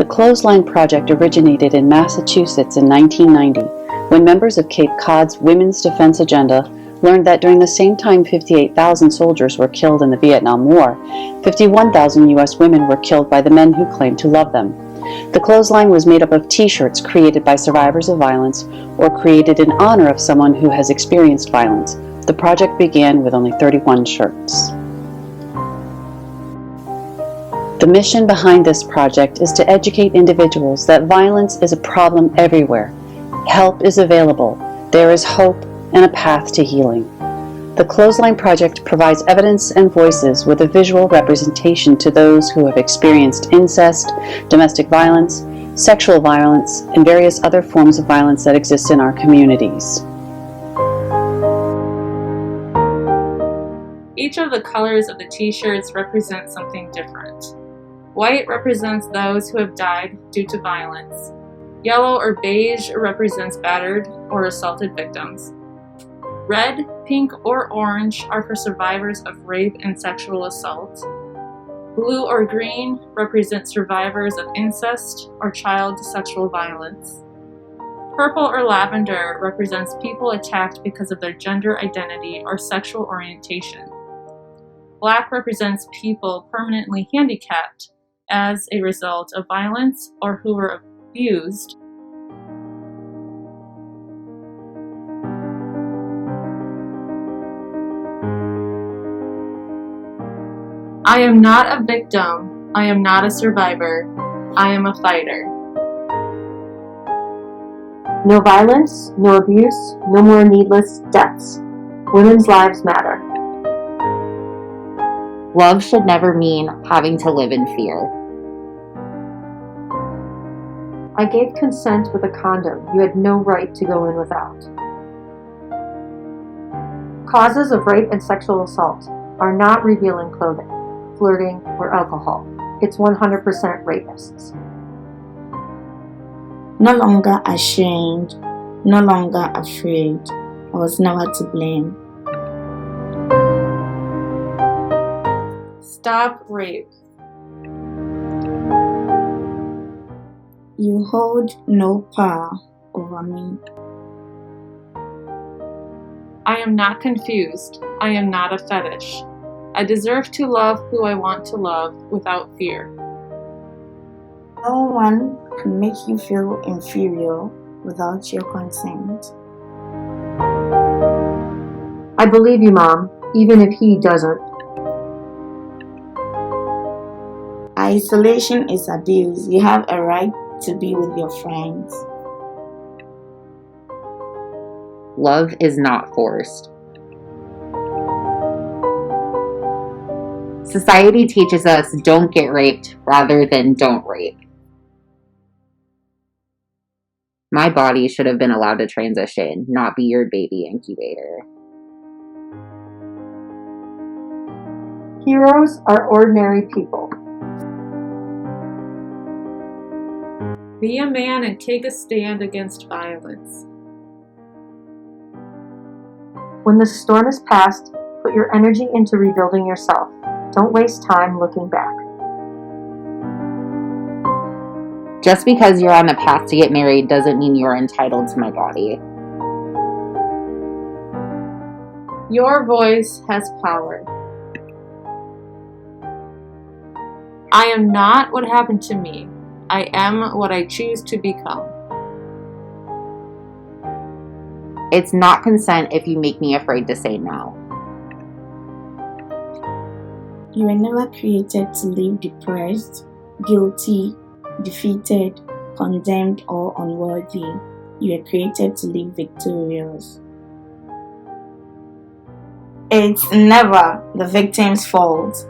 Clothesline Project originated in Massachusetts in 1990 when members of Cape Cod's Women's Defense Agenda learned that during the same time 58,000 soldiers were killed in the Vietnam War, 51,000 U.S. women were killed by the men who claimed to love them. The clothesline was made up of t-shirts created by survivors of violence or created in honor of someone who has experienced violence. The project began with only 31 shirts. The mission behind this project is to educate individuals that violence is a problem everywhere. Help is available. There is hope and a path to healing. The Clothesline Project provides evidence and voices with a visual representation to those who have experienced incest, domestic violence, sexual violence, and various other forms of violence that exist in our communities. Each of the colors of the t-shirts represent something different. White represents those who have died due to violence. Yellow or beige represents battered or assaulted victims. Red, pink, or orange are for survivors of rape and sexual assault. Blue or green represent survivors of incest or child sexual violence. Purple or lavender represents people attacked because of their gender identity or sexual orientation. Black represents people permanently handicapped as a result of violence or who were abused. I am not a victim. I am not a survivor. I am a fighter. No violence, no abuse, no more needless deaths. Women's lives matter. Love should never mean having to live in fear. I gave consent with a condom you had no right to go in without. Causes of rape and sexual assault are not revealing clothing, flirting, or alcohol. It's 100% rapists. No longer ashamed, no longer afraid. I was never to blame. Stop rape. You hold no power over me. I am not confused. I am not a fetish. I deserve to love who I want to love without fear. No one can make you feel inferior without your consent. I believe you, Mom, even if he doesn't. Isolation is abuse. You have a right to be with your friends. Love is not forced. Society teaches us don't get raped rather than don't rape. My body should have been allowed to transition, not be your baby incubator. Heroes are ordinary people. Be a man and take a stand against violence. When the storm is past, put your energy into rebuilding yourself. Don't waste time looking back. Just because you're on the path to get married doesn't mean you're entitled to my body. Your voice has power. I am not what happened to me. I am what I choose to become. It's not consent if you make me afraid to say no. You were never created to live depressed, guilty, defeated, condemned, or unworthy. You were created to live victorious. It's never the victim's fault.